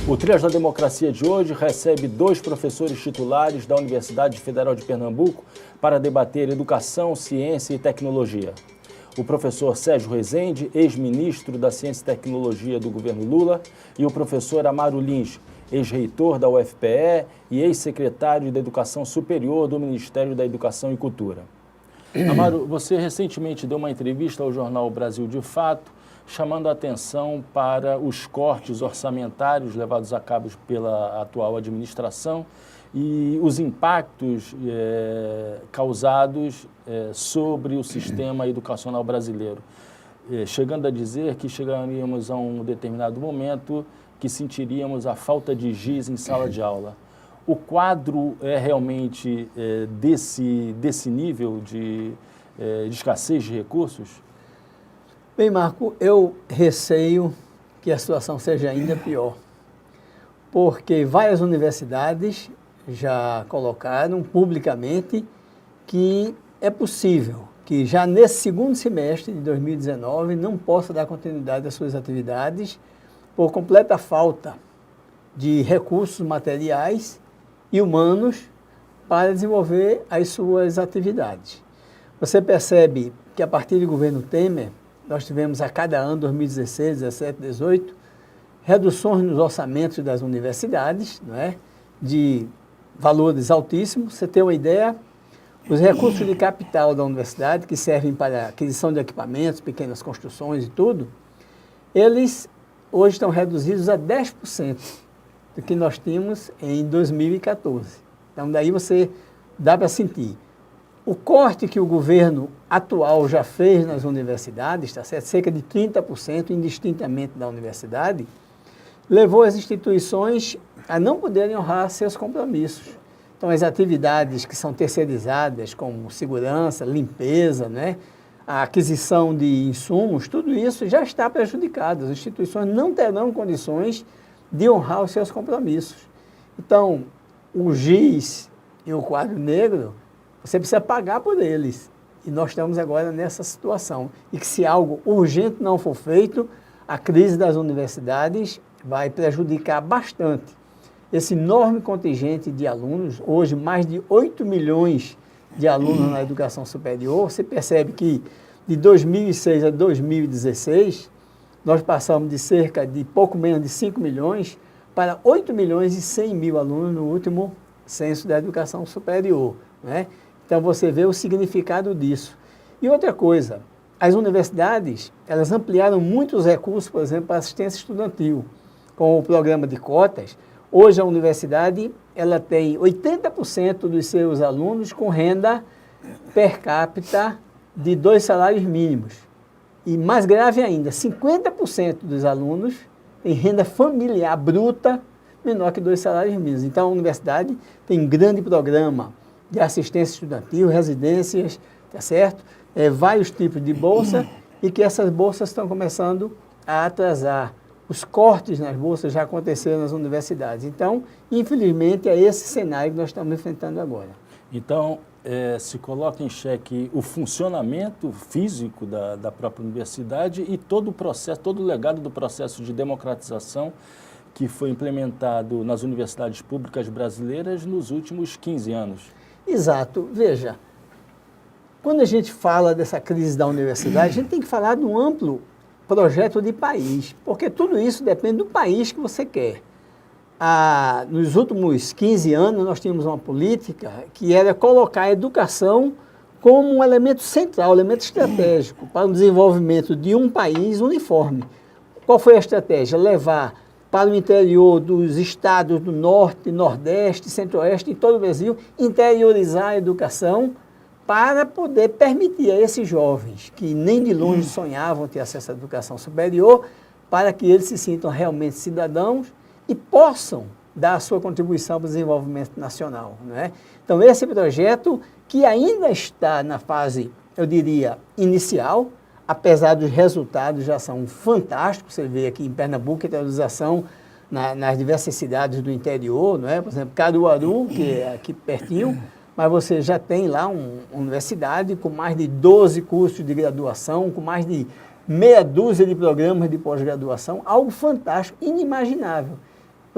O Trias da Democracia de hoje recebe 2 professores titulares da Universidade Federal de Pernambuco para debater educação, ciência e tecnologia. O professor Sérgio Rezende, ex-ministro da Ciência e Tecnologia do governo Lula, e o professor Amaro Lins, ex-reitor da UFPE e ex-secretário da Educação Superior do Ministério da Educação e Cultura. Amaro, você recentemente deu uma entrevista ao jornal Brasil de Fato, chamando a atenção para os cortes orçamentários levados a cabo pela atual administração e os impactos causados sobre o sistema educacional brasileiro, chegando a dizer que chegaríamos a um determinado momento que sentiríamos a falta de giz em sala de aula. O quadro é realmente desse nível de escassez de recursos? Bem, Marco, eu receio que a situação seja ainda pior, porque várias universidades já colocaram publicamente que é possível que já nesse segundo semestre de 2019 não possa dar continuidade às suas atividades por completa falta de recursos materiais e humanos para desenvolver as suas atividades. Você percebe que a partir do governo Temer, nós tivemos a cada ano, 2016, 17, 18, reduções nos orçamentos das universidades, não é? De valores altíssimos. Você tem uma ideia, os recursos de capital da universidade, que servem para aquisição de equipamentos, pequenas construções e tudo, eles hoje estão reduzidos a 10% do que nós tínhamos em 2014. Então, daí você dá para sentir. O corte que o governo atual já fez nas universidades, tá certo? Cerca de 30% indistintamente da universidade, levou as instituições a não poderem honrar seus compromissos. Então, as atividades que são terceirizadas, como segurança, limpeza, né? A aquisição de insumos, tudo isso já está prejudicado. As instituições não terão condições de honrar os seus compromissos. Então, o giz e o quadro negro, você precisa pagar por eles. E nós estamos agora nessa situação. E que se algo urgente não for feito, a crise das universidades vai prejudicar bastante esse enorme contingente de alunos. Hoje, mais de 8 milhões de alunos na educação superior. Você percebe que de 2006 a 2016, nós passamos de cerca de pouco menos de 5 milhões para 8 milhões e 100 mil alunos no último censo da educação superior, né? Então, você vê o significado disso. E outra coisa, as universidades, elas ampliaram muitos recursos, por exemplo, para assistência estudantil, com o programa de cotas. Hoje, a universidade, ela tem 80% dos seus alunos com renda per capita de 2 salários mínimos. E mais grave ainda, 50% dos alunos têm renda familiar bruta menor que 2 salários mínimos. Então, a universidade tem um grande programa de assistência estudantil, residências, tá certo? Vários tipos de bolsa e que essas bolsas estão começando a atrasar. Os cortes nas bolsas já aconteceram nas universidades. Então, infelizmente, é esse cenário que nós estamos enfrentando agora. Então, se coloca em xeque o funcionamento físico da própria universidade e todo o processo, todo o legado do processo de democratização que foi implementado nas universidades públicas brasileiras nos últimos 15 anos. Exato. Veja, quando a gente fala dessa crise da universidade, a gente tem que falar de um amplo projeto de país, porque tudo isso depende do país que você quer. Nos últimos 15 anos, nós tínhamos uma política que era colocar a educação como um elemento central, um elemento estratégico para o desenvolvimento de um país uniforme. Qual foi a estratégia? Levar para o interior dos estados do Norte, Nordeste, Centro-Oeste, em todo o Brasil, interiorizar a educação para poder permitir a esses jovens que nem de longe sonhavam ter acesso à educação superior, para que eles se sintam realmente cidadãos e possam dar a sua contribuição para o desenvolvimento nacional, não é? Então, esse projeto, que ainda está na fase, eu diria, inicial, apesar dos resultados já são fantásticos. Você vê aqui em Pernambuco a interiorização nas diversas cidades do interior, não é? Por exemplo, Caruaru, que é aqui pertinho, mas você já tem lá uma universidade com mais de 12 cursos de graduação, com mais de meia dúzia de programas de pós-graduação, algo fantástico, inimaginável.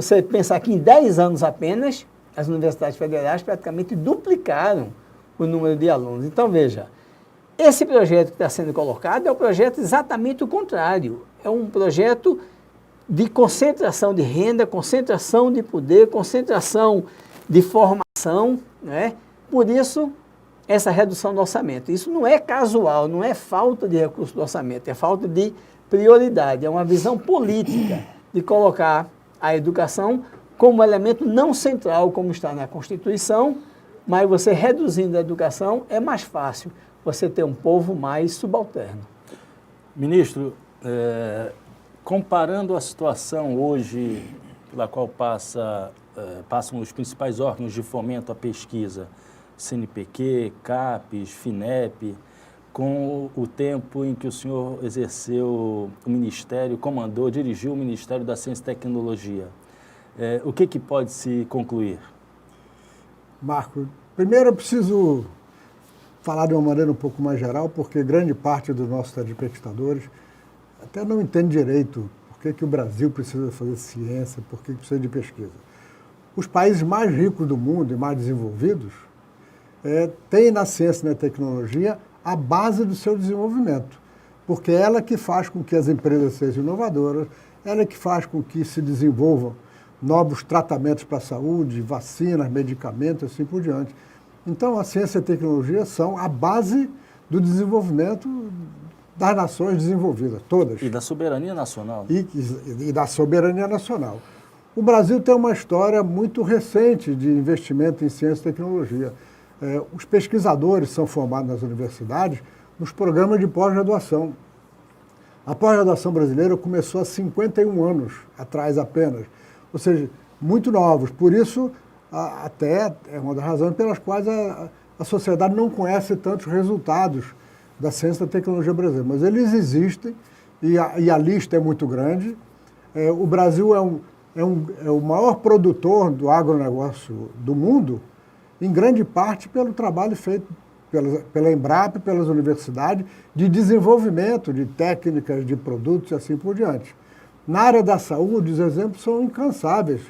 você pensar que em 10 anos apenas, as universidades federais praticamente duplicaram o número de alunos. Então, veja, esse projeto que está sendo colocado é um projeto exatamente o contrário. É um projeto de concentração de renda, concentração de poder, concentração de formação, né? Por isso, essa redução do orçamento. Isso não é casual, não é falta de recurso do orçamento, é falta de prioridade, é uma visão política de colocar a educação como elemento não central, como está na Constituição, mas você reduzindo a educação é mais fácil você ter um povo mais subalterno. Ministro, comparando a situação hoje pela qual passam os principais órgãos de fomento à pesquisa, CNPq, CAPES, FINEP, com o tempo em que o senhor exerceu o Ministério, dirigiu o Ministério da Ciência e Tecnologia, o que pode se concluir? Marco, primeiro eu preciso falar de uma maneira um pouco mais geral, porque grande parte dos nossos telespectadores até não entende direito por que o Brasil precisa fazer ciência, por que precisa de pesquisa. Os países mais ricos do mundo e mais desenvolvidos têm na ciência e na tecnologia a base do seu desenvolvimento, porque é ela que faz com que as empresas sejam inovadoras, ela que faz com que se desenvolvam novos tratamentos para a saúde, vacinas, medicamentos, assim por diante. Então, a ciência e a tecnologia são a base do desenvolvimento das nações desenvolvidas, todas. E da soberania nacional. Né? E da soberania nacional. O Brasil tem uma história muito recente de investimento em ciência e tecnologia. Os pesquisadores são formados nas universidades nos programas de pós-graduação. A pós-graduação brasileira começou há 51 anos atrás apenas, ou seja, muito novos. Por isso, até é uma das razões pelas quais a sociedade não conhece tantos resultados da ciência e da tecnologia brasileira. Mas eles existem e a lista é muito grande. O Brasil é o maior produtor do agronegócio do mundo, em grande parte pelo trabalho feito pela Embrapa, pelas universidades, de desenvolvimento de técnicas, de produtos e assim por diante. Na área da saúde, os exemplos são incansáveis.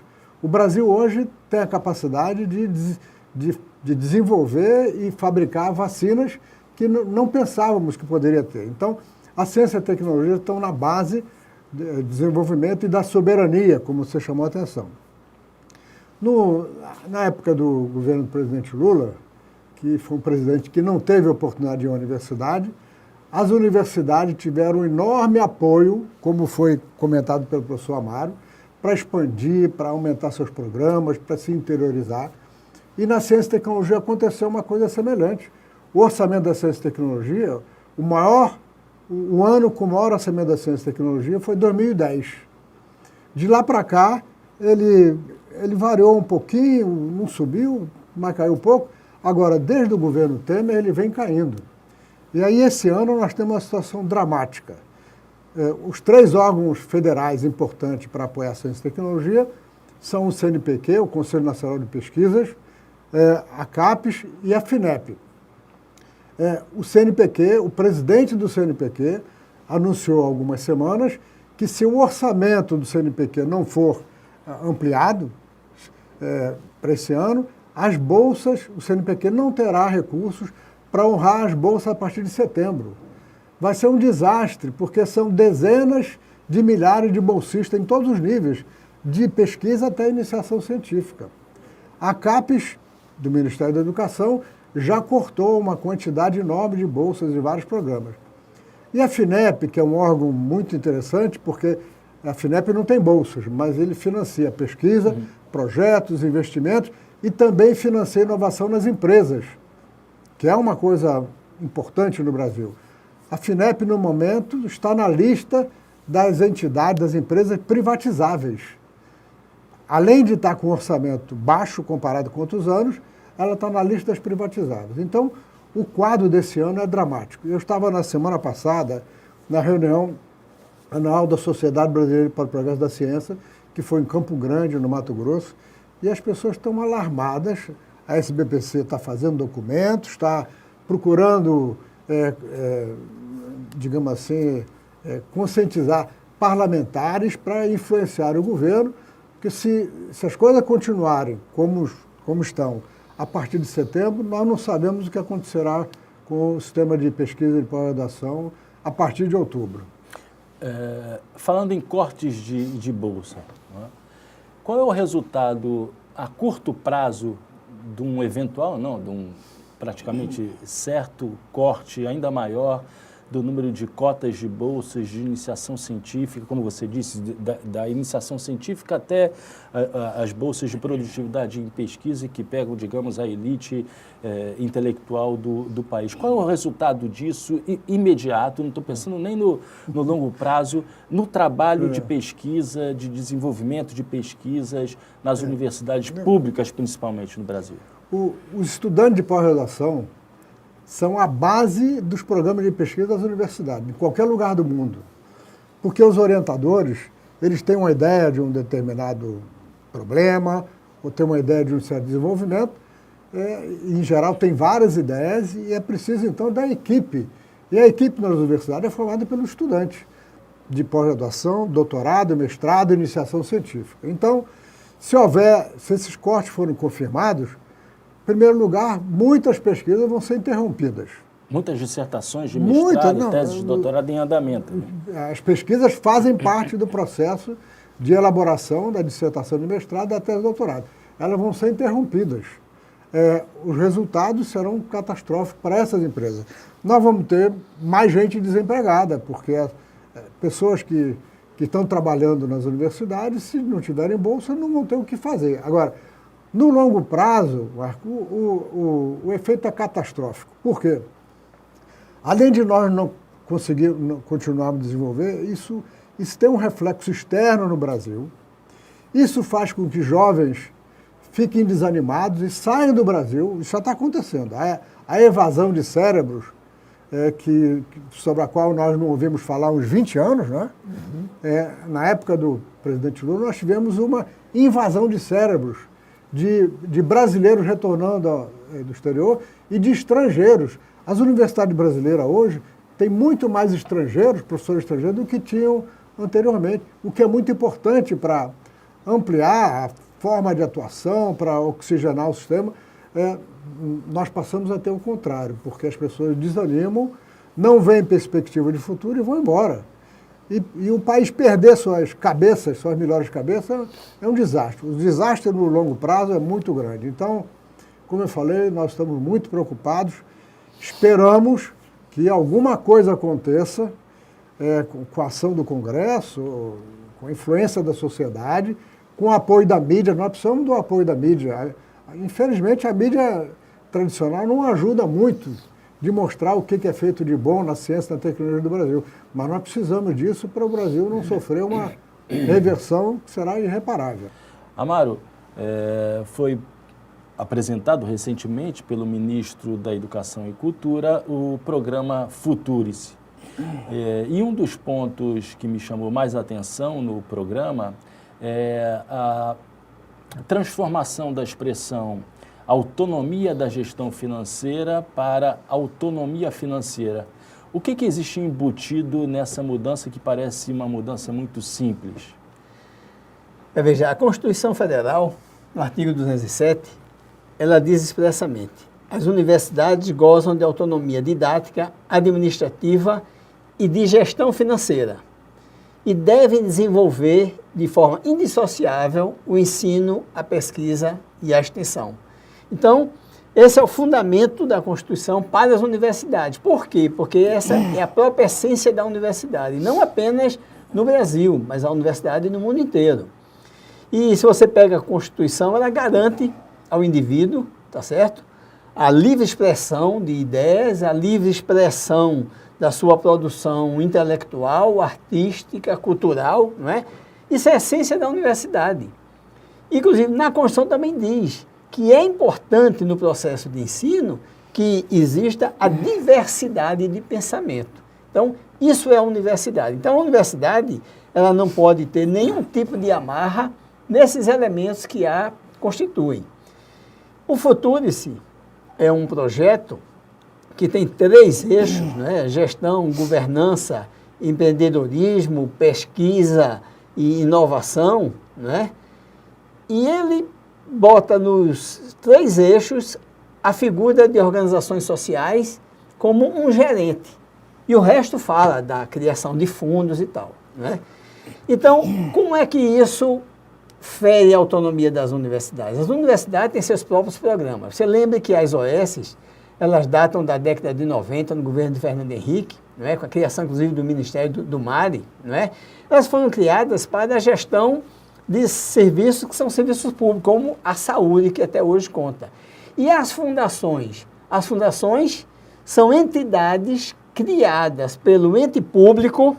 O Brasil hoje tem a capacidade de desenvolver e fabricar vacinas que não pensávamos que poderia ter. Então, a ciência e a tecnologia estão na base do desenvolvimento e da soberania, como você chamou a atenção. Na época do governo do presidente Lula, que foi um presidente que não teve oportunidade de ir à universidade, as universidades tiveram um enorme apoio, como foi comentado pelo professor Amaro, para expandir, para aumentar seus programas, para se interiorizar. E na ciência e tecnologia aconteceu uma coisa semelhante. O orçamento da ciência e tecnologia, o ano com o maior orçamento da ciência e tecnologia foi 2010. De lá para cá, ele variou um pouquinho, não subiu, mas caiu um pouco. Agora, desde o governo Temer, ele vem caindo. E aí, esse ano, nós temos uma situação dramática. Os 3 órgãos federais importantes para apoiar a ciência e tecnologia são o CNPq, o Conselho Nacional de Pesquisas, a CAPES e a FINEP. O CNPq, o presidente do CNPq, anunciou há algumas semanas que se o orçamento do CNPq não for ampliado para esse ano, as bolsas, o CNPq não terá recursos para honrar as bolsas a partir de setembro. Vai ser um desastre, porque são dezenas de milhares de bolsistas em todos os níveis, de pesquisa até iniciação científica. A CAPES, do Ministério da Educação, já cortou uma quantidade enorme de bolsas em vários programas. E a FINEP, que é um órgão muito interessante, porque a FINEP não tem bolsas, mas ele financia pesquisa, projetos, investimentos e também financia inovação nas empresas, que é uma coisa importante no Brasil. A FINEP, no momento, está na lista das entidades, das empresas privatizáveis. Além de estar com um orçamento baixo comparado com outros anos, ela está na lista das privatizáveis. Então, o quadro desse ano é dramático. Eu estava na semana passada na reunião anual da Sociedade Brasileira para o Progresso da Ciência, que foi em Campo Grande, no Mato Grosso, e as pessoas estão alarmadas. A SBPC está fazendo documentos, está procurando, digamos assim, conscientizar parlamentares para influenciar o governo, Porque se as coisas continuarem como estão a partir de setembro, nós não sabemos o que acontecerá com o sistema de pesquisa e pós-graduação a partir de outubro. Falando em cortes de bolsa, né? Qual é o resultado a curto prazo de um eventual, de um praticamente certo corte ainda maior do número de cotas de bolsas de iniciação científica, como você disse, da iniciação científica até as bolsas de produtividade em pesquisa que pegam, digamos, a elite intelectual do país. Qual é o resultado disso imediato? Não estou pensando nem no longo prazo, no trabalho de pesquisa, de desenvolvimento de pesquisas nas universidades públicas, principalmente no Brasil. Os estudantes de pós-graduação são a base dos programas de pesquisa das universidades, em qualquer lugar do mundo. Porque os orientadores, eles têm uma ideia de um determinado problema, ou têm uma ideia de um certo desenvolvimento, em geral tem várias ideias, e é preciso, então, da equipe. E a equipe nas universidades é formada pelos estudantes de pós-graduação, doutorado, mestrado, iniciação científica. Então, se esses cortes forem confirmados, em primeiro lugar, muitas pesquisas vão ser interrompidas. Muitas dissertações de mestrado, teses de doutorado em andamento. As pesquisas fazem parte do processo de elaboração da dissertação de mestrado e da tese de doutorado. Elas vão ser interrompidas. Os resultados serão catastróficos para essas empresas. Nós vamos ter mais gente desempregada, porque pessoas que estão trabalhando nas universidades, se não tiverem bolsa, não vão ter o que fazer. Agora, no longo prazo, Marco, o efeito é catastrófico. Por quê? Além de nós não continuarmos a desenvolver, isso tem um reflexo externo no Brasil. Isso faz com que jovens fiquem desanimados e saiam do Brasil. Isso já está acontecendo. A evasão de cérebros, sobre a qual nós não ouvimos falar há uns 20 anos, né? Na época do presidente Lula, nós tivemos uma invasão de cérebros de brasileiros retornando do exterior e de estrangeiros. As universidades brasileiras hoje têm muito mais estrangeiros, professores estrangeiros, do que tinham anteriormente, o que é muito importante para ampliar a forma de atuação, para oxigenar o sistema. Nós passamos a ter o contrário, porque as pessoas desanimam, não veem perspectiva de futuro e vão embora. E o país perder suas melhores cabeças, é um desastre. O desastre no longo prazo é muito grande. Então, como eu falei, nós estamos muito preocupados, esperamos que alguma coisa aconteça com a ação do Congresso, com a influência da sociedade, com o apoio da mídia. Nós precisamos do apoio da mídia. Infelizmente, a mídia tradicional não ajuda muito de mostrar o que é feito de bom na ciência e na tecnologia do Brasil. Mas nós precisamos disso para o Brasil não sofrer uma reversão que será irreparável. Amaro, foi apresentado recentemente pelo ministro da Educação e Cultura o programa Futurice. E um dos pontos que me chamou mais atenção no programa é a transformação da expressão autonomia da gestão financeira para autonomia financeira. O que existe embutido nessa mudança que parece uma mudança muito simples? Veja, a Constituição Federal, no artigo 207, ela diz expressamente: as universidades gozam de autonomia didática, administrativa e de gestão financeira e devem desenvolver de forma indissociável o ensino, a pesquisa e a extensão. Então, esse é o fundamento da Constituição para as universidades. Por quê? Porque essa é a própria essência da universidade, não apenas no Brasil, mas a universidade no mundo inteiro. E se você pega a Constituição, ela garante ao indivíduo, tá certo? A livre expressão de ideias, a livre expressão da sua produção intelectual, artística, cultural, não é? Isso é a essência da universidade. Inclusive, na Constituição também diz que é importante no processo de ensino que exista a diversidade de pensamento. Então, isso é a universidade. Então, a universidade, ela não pode ter nenhum tipo de amarra nesses elementos que a constituem. O Futurice é um projeto que tem 3 eixos, né? Gestão, governança, empreendedorismo, pesquisa e inovação, né? e ele bota nos 3 eixos a figura de organizações sociais como um gerente. E o resto fala da criação de fundos e tal, né? Então, como é que isso fere a autonomia das universidades? As universidades têm seus próprios programas. Você lembra que as OS, elas datam da década de 90, no governo de Fernando Henrique, não é? Com a criação, inclusive, do Ministério do MARE, não é? Elas foram criadas para a gestão de serviços que são serviços públicos, como a saúde, que até hoje conta. E as fundações? As fundações são entidades criadas pelo ente público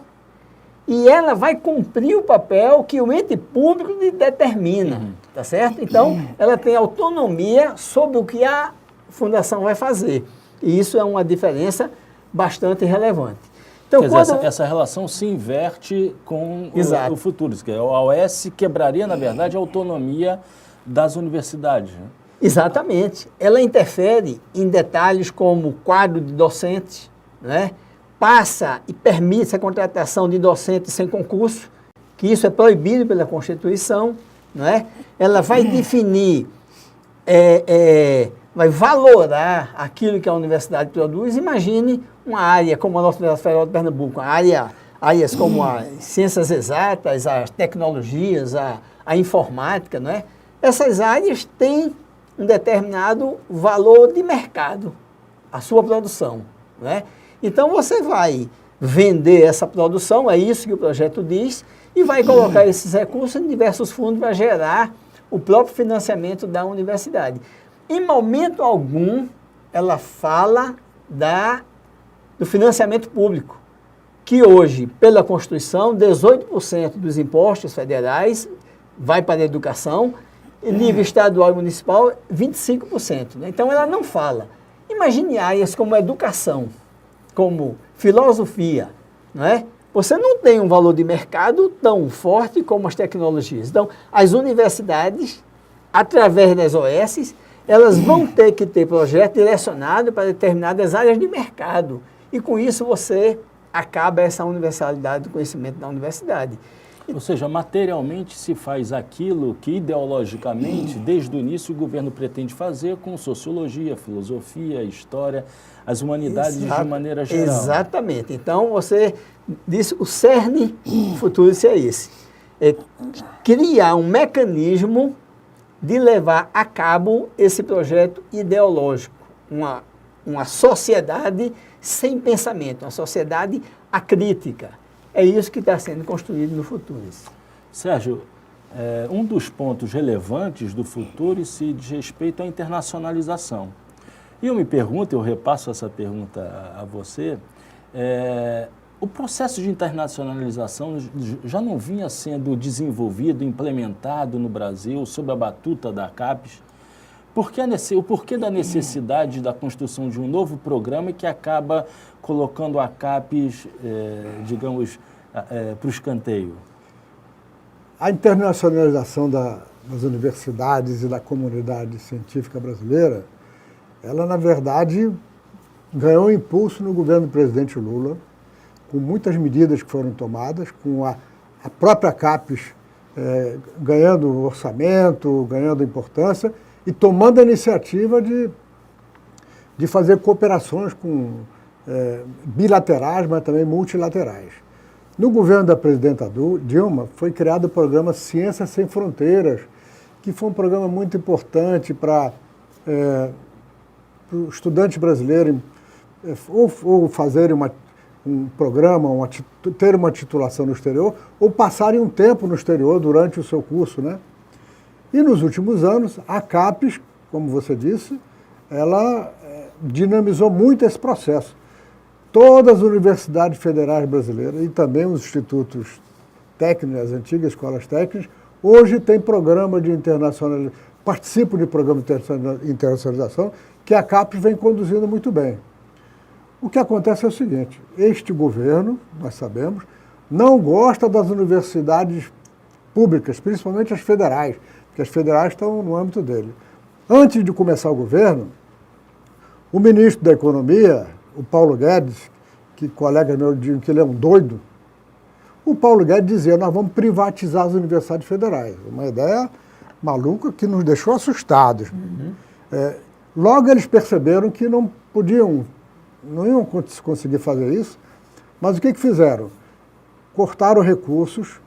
e ela vai cumprir o papel que o ente público determina, tá certo? Então, ela tem autonomia sobre o que a fundação vai fazer. E isso é uma diferença bastante relevante. Então, quer dizer, essa relação se inverte com o futuro. A OS quebraria, na verdade, a autonomia das universidades, né? Exatamente. Ela interfere em detalhes como quadro de docentes, né? Passa e permite a contratação de docentes sem concurso, que isso é proibido pela Constituição, não é? Ela vai definir, vai valorar aquilo que a universidade produz. Imagine uma área como a nossa Universidade Federal de Pernambuco, áreas como as ciências exatas, as tecnologias, a informática, não é? Essas áreas têm um determinado valor de mercado, a sua produção, não é? Então você vai vender essa produção, é isso que o projeto diz, e vai colocar esses recursos em diversos fundos para gerar o próprio financiamento da universidade. Em momento algum, ela fala do financiamento público, que hoje, pela Constituição, 18% dos impostos federais vai para a educação, nível estadual e municipal, 25%. Né? Então, ela não fala. Imagine áreas como educação, como filosofia, não é? Você não tem um valor de mercado tão forte como as tecnologias. Então, as universidades, através das OS, elas vão ter que ter projeto direcionado para determinadas áreas de mercado. E com isso você acaba essa universalidade do conhecimento da universidade. Ou seja, materialmente se faz aquilo que ideologicamente, desde o início, o governo pretende fazer com sociologia, filosofia, história, as humanidades de maneira geral. Exatamente. Então, você disse, o cerne futuro é esse. É criar um mecanismo de levar a cabo esse projeto ideológico. Uma sociedade sem pensamento, uma sociedade acrítica. É isso que está sendo construído no Futuris. Sérgio, um dos pontos relevantes do Futuris se diz respeito à internacionalização. E eu me pergunto, eu repasso essa pergunta a você, o processo de internacionalização já não vinha sendo desenvolvido, implementado no Brasil, sob a batuta da CAPES? O porquê da necessidade da construção de um novo programa que acaba colocando a CAPES, digamos, para o escanteio? A internacionalização das universidades e da comunidade científica brasileira, ela, na verdade, ganhou impulso no governo do presidente Lula, com muitas medidas que foram tomadas, com a própria CAPES ganhando orçamento, ganhando importância, e tomando a iniciativa de fazer cooperações bilaterais, mas também multilaterais. No governo da presidenta Dilma, foi criado o programa Ciências Sem Fronteiras, que foi um programa muito importante para o estudante brasileiro ou fazerem um programa, ter uma titulação no exterior, ou passarem um tempo no exterior durante o seu curso, né? E nos últimos anos, a CAPES, como você disse, ela dinamizou muito esse processo. Todas as universidades federais brasileiras e também os institutos técnicos, as antigas escolas técnicas, hoje têm programa de internacionalização, participam de programa de internacionalização, que a CAPES vem conduzindo muito bem. O que acontece é o seguinte, este governo, nós sabemos, não gosta das universidades públicas, principalmente as federais, porque as federais estão no âmbito dele. Antes de começar o governo, o ministro da Economia, o Paulo Guedes, que colegas meus dizem que ele é um doido, o Paulo Guedes dizia, nós vamos privatizar as universidades federais. Uma ideia maluca que nos deixou assustados. Logo eles perceberam que não iam conseguir fazer isso, mas o que fizeram? Cortaram recursos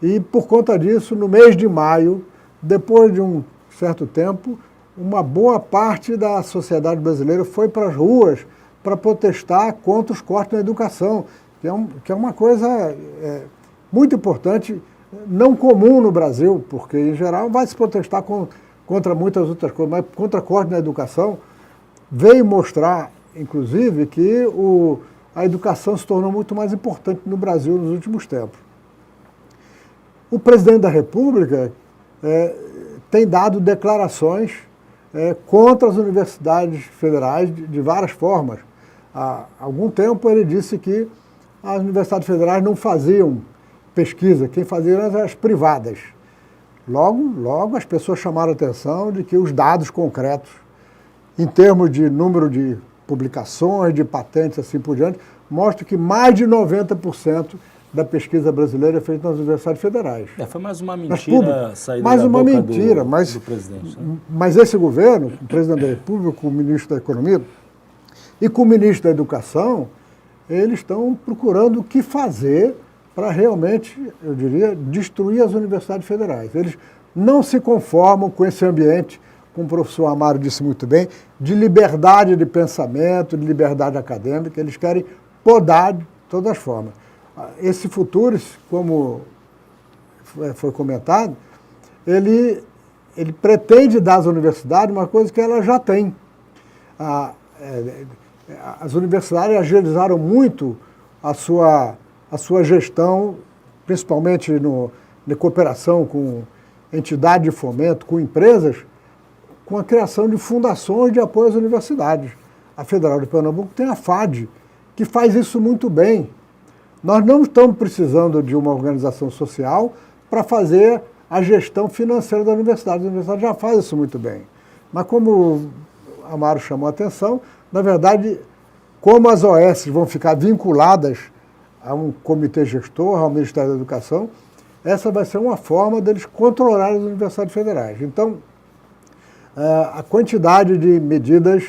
e, por conta disso, no mês de maio, depois de um certo tempo, uma boa parte da sociedade brasileira foi para as ruas para protestar contra os cortes na educação, que é uma coisa muito importante, não comum no Brasil, porque, em geral, vai se protestar contra muitas outras coisas, mas contra corte na educação, veio mostrar, inclusive, que a educação se tornou muito mais importante no Brasil nos últimos tempos. O presidente da República tem dado declarações contra as universidades federais de várias formas. Há algum tempo ele disse que as universidades federais não faziam pesquisa, quem fazia eram as privadas. Logo as pessoas chamaram a atenção de que os dados concretos, em termos de número de publicações, de patentes, assim por diante, mostram que mais de 90% da pesquisa brasileira é feita nas universidades federais. Foi mais uma mentira saída mais da uma boca mentira, do presidente. Né? Mas esse governo, o presidente da República, o ministro da Economia e com o ministro da Educação, eles estão procurando o que fazer para realmente, eu diria, destruir as universidades federais. Eles não se conformam com esse ambiente, como o professor Amaro disse muito bem, de liberdade de pensamento, de liberdade acadêmica. Eles querem podar de todas as formas. Esse Futuris, como foi comentado, ele pretende dar às universidades uma coisa que ela já tem. As universidades agilizaram muito a sua gestão, principalmente na cooperação com entidades de fomento, com empresas, com a criação de fundações de apoio às universidades. A Federal de Pernambuco tem a FAD, que faz isso muito bem. Nós não estamos precisando de uma organização social para fazer a gestão financeira da universidade. A universidade já faz isso muito bem. Mas como o Amaro chamou a atenção, na verdade, como as OS vão ficar vinculadas a um comitê gestor, ao Ministério da Educação, essa vai ser uma forma deles controlarem as universidades federais. Então, a quantidade de medidas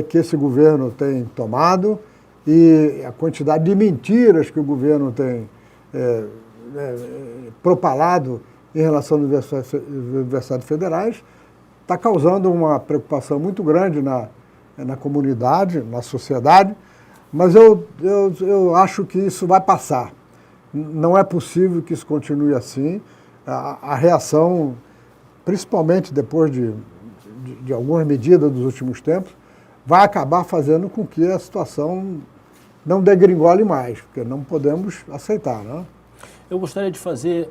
que esse governo tem tomado e a quantidade de mentiras que o governo tem propalado em relação às universidades federais está causando uma preocupação muito grande na comunidade, na sociedade, mas eu acho que isso vai passar. Não é possível que isso continue assim. A reação, principalmente depois de algumas medidas dos últimos tempos, vai acabar fazendo com que a situação não degringole mais, porque não podemos aceitar, né? Eu gostaria de fazer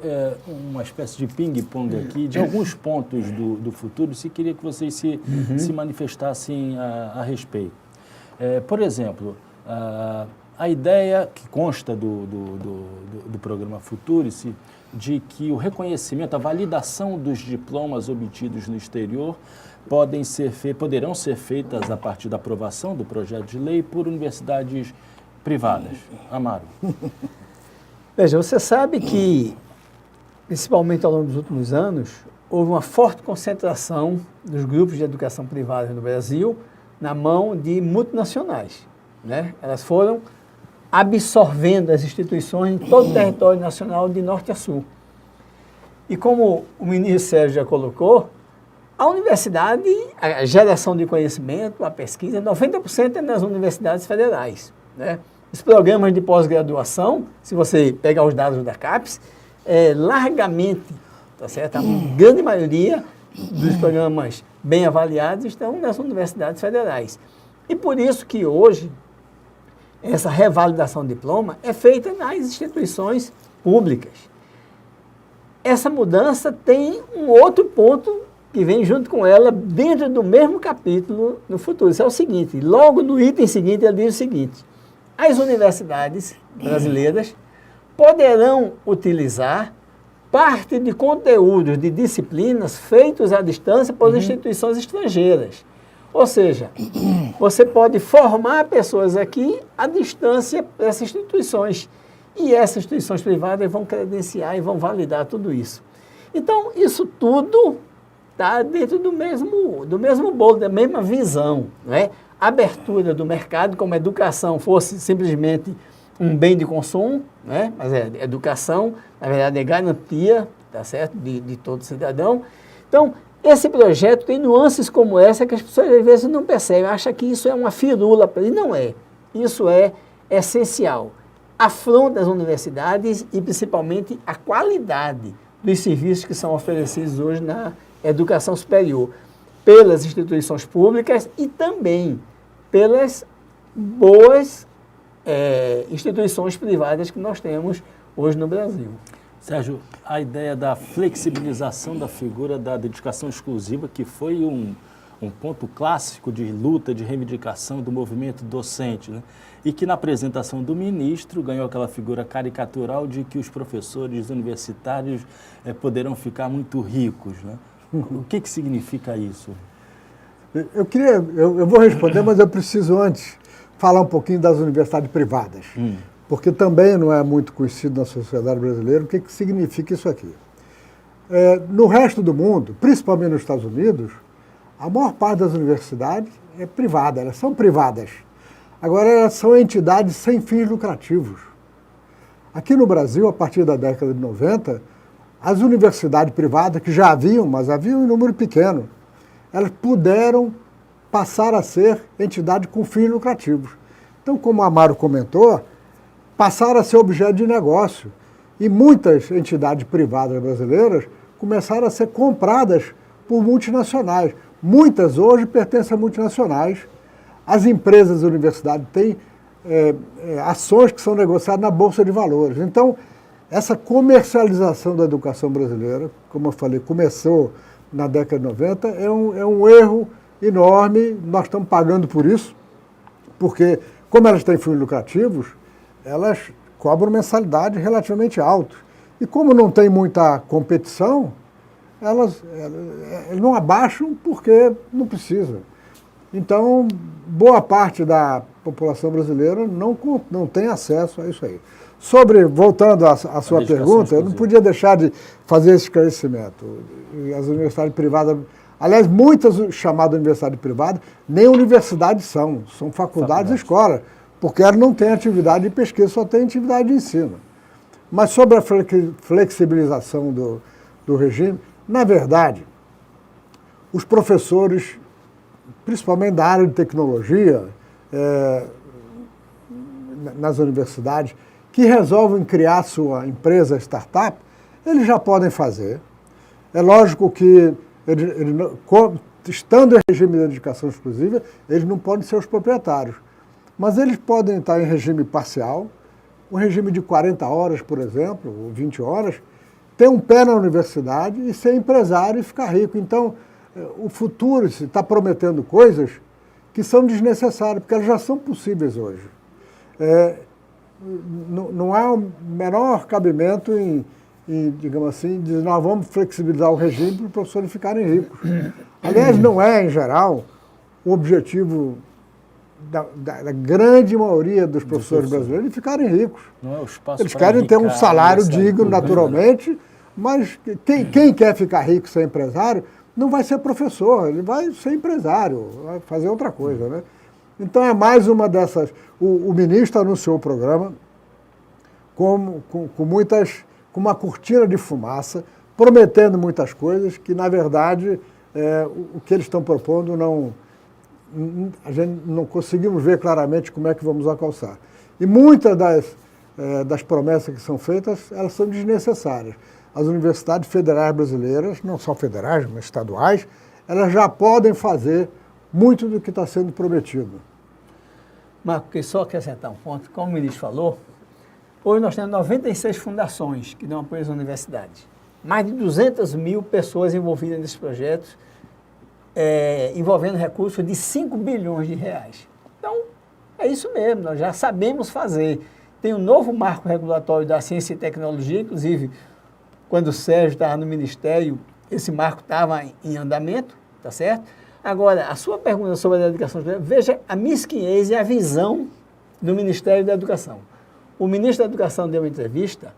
uma espécie de ping-pong aqui, de alguns pontos do futuro, se queria que vocês se manifestassem a respeito. Por exemplo, a ideia que consta do programa Futurice, de que o reconhecimento, a validação dos diplomas obtidos no exterior poderão ser feitas a partir da aprovação do projeto de lei por universidades privadas. Amaro. Veja, você sabe que, principalmente ao longo dos últimos anos, houve uma forte concentração dos grupos de educação privada no Brasil na mão de multinacionais, né? Elas foram absorvendo as instituições em todo o território nacional de norte a sul. E como o ministro Sérgio já colocou, a universidade, a geração de conhecimento, a pesquisa, 90% é nas universidades federais, né? Os programas de pós-graduação, se você pegar os dados da CAPES, largamente, tá certo? A grande maioria dos programas bem avaliados estão nas universidades federais. E por isso que hoje, essa revalidação de diploma é feita nas instituições públicas. Essa mudança tem um outro ponto que vem junto com ela, dentro do mesmo capítulo no futuro. Isso é o seguinte, logo no item seguinte, ele diz o seguinte: as universidades brasileiras poderão utilizar parte de conteúdos de disciplinas feitos à distância por instituições estrangeiras. Ou seja, você pode formar pessoas aqui à distância dessas instituições. E essas instituições privadas vão credenciar e vão validar tudo isso. Então, isso tudo está dentro do mesmo bolo, da mesma visão, não é? Abertura do mercado, como a educação fosse simplesmente um bem de consumo, né? Mas educação, na verdade, é garantia, tá certo, de todo cidadão. Então, esse projeto tem nuances como essa que as pessoas às vezes não percebem, acham que isso é uma firula, e não é. Isso é essencial. Afronta as universidades e principalmente a qualidade dos serviços que são oferecidos hoje na educação superior, pelas instituições públicas e também pelas boas instituições privadas que nós temos hoje no Brasil. Sérgio, a ideia da flexibilização da figura da dedicação exclusiva, que foi um ponto clássico de luta, de reivindicação do movimento docente, né? E que na apresentação do ministro ganhou aquela figura caricatural de que os professores universitários poderão ficar muito ricos, né? O que significa isso? Eu vou responder, mas eu preciso antes falar um pouquinho das universidades privadas, porque também não é muito conhecido na sociedade brasileira o que significa isso aqui. No resto do mundo, principalmente nos Estados Unidos, a maior parte das universidades é privada, elas são privadas. Agora, elas são entidades sem fins lucrativos. Aqui no Brasil, a partir da década de 90, as universidades privadas, que já haviam, mas haviam em número pequeno, elas puderam passar a ser entidades com fins lucrativos. Então, como a Amaro comentou, passaram a ser objeto de negócio. E muitas entidades privadas brasileiras começaram a ser compradas por multinacionais. Muitas hoje pertencem a multinacionais. As empresas da universidade têm ações que são negociadas na Bolsa de Valores. Então, essa comercialização da educação brasileira, como eu falei, começou na década de 90, é um erro enorme. Nós estamos pagando por isso, porque, como elas têm fins lucrativos, elas cobram mensalidade relativamente alta. E como não tem muita competição, elas não abaixam porque não precisa. Então, boa parte da população brasileira não tem acesso a isso aí. Voltando à sua pergunta, eu não podia deixar de fazer esse esclarecimento. As universidades privadas, aliás, muitas chamadas universidades privadas, nem universidades são faculdades e escolas, porque elas não têm atividade de pesquisa, só têm atividade de ensino. Mas sobre a flexibilização do regime, na verdade, os professores, principalmente da área de tecnologia, nas universidades, que resolvem criar sua empresa startup, eles já podem fazer. É lógico que, estando em regime de dedicação exclusiva, eles não podem ser os proprietários. Mas eles podem estar em regime parcial, um regime de 40 horas, por exemplo, ou 20 horas, ter um pé na universidade e ser empresário e ficar rico. Então, o futuro está prometendo coisas que são desnecessárias, porque elas já são possíveis hoje. Não há o menor cabimento em, digamos assim, dizer nós vamos flexibilizar o regime para os professores ficarem ricos. Aliás, não é, em geral, o objetivo da grande maioria dos professores brasileiros de ficarem ricos. Não é o espaço. Eles querem ter um salário digno, naturalmente, mas quem quer ficar rico e ser empresário não vai ser professor, ele vai ser empresário, vai fazer outra coisa, né? Então é mais uma dessas. O ministro anunciou o programa com uma cortina de fumaça, prometendo muitas coisas que, na verdade, o que eles estão propondo a gente não conseguimos ver claramente como é que vamos alcançar. E muitas das promessas que são feitas, elas são desnecessárias. As universidades federais brasileiras, não só federais, mas estaduais, elas já podem fazer muito do que está sendo prometido. Marco, queria só acrescentar um ponto. Como o ministro falou, hoje nós temos 96 fundações que dão apoio às universidades. Mais de 200 mil pessoas envolvidas nesses projetos, envolvendo recursos de 5 bilhões de reais. Então, é isso mesmo, nós já sabemos fazer. Tem um novo marco regulatório da ciência e tecnologia, inclusive, quando o Sérgio estava no Ministério, esse marco estava em andamento, tá certo? Agora, a sua pergunta sobre a educação, veja a mesquinhez e a visão do Ministério da Educação. O ministro da Educação deu uma entrevista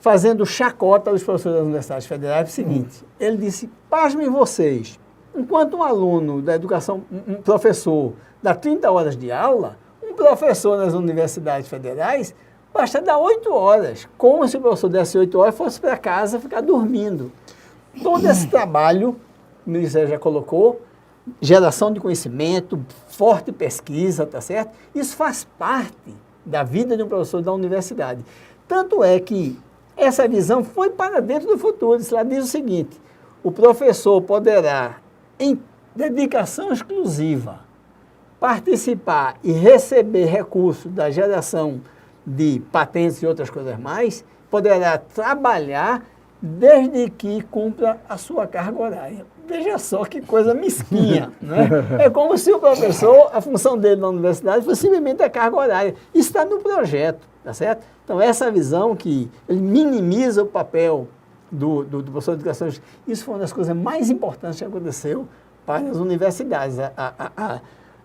fazendo chacota dos professores das universidades federais, é o seguinte, ele disse, pasmem vocês, enquanto um aluno da educação, um professor dá 30 horas de aula, um professor nas universidades federais basta dar 8 horas, como se o professor desse 8 horas e fosse para casa ficar dormindo. Todo esse trabalho, o Ministério já colocou, geração de conhecimento, forte pesquisa, tá certo? Isso faz parte da vida de um professor da universidade. Tanto é que essa visão foi para dentro do futuro. Isso lá diz o seguinte, o professor poderá, em dedicação exclusiva, participar e receber recursos da geração de patentes e outras coisas mais, poderá trabalhar desde que cumpra a sua carga horária. Veja só que coisa mesquinha, né? É como se o professor, a função dele na universidade fosse simplesmente a carga horária. Isso está no projeto, tá certo? Então, essa visão que ele minimiza o papel do professor de educação, isso foi uma das coisas mais importantes que aconteceu para as universidades.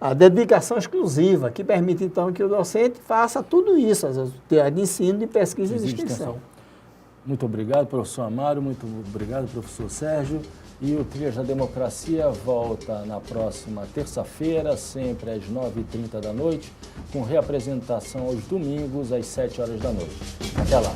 A dedicação exclusiva, que permite, então, que o docente faça tudo isso, as atividades de ensino, de pesquisa e de extensão. Muito obrigado, professor Amaro, muito obrigado, professor Sérgio. E o Trilhas da Democracia volta na próxima terça-feira, sempre às 9h30 da noite, com reapresentação aos domingos, às 7 horas da noite. Até lá!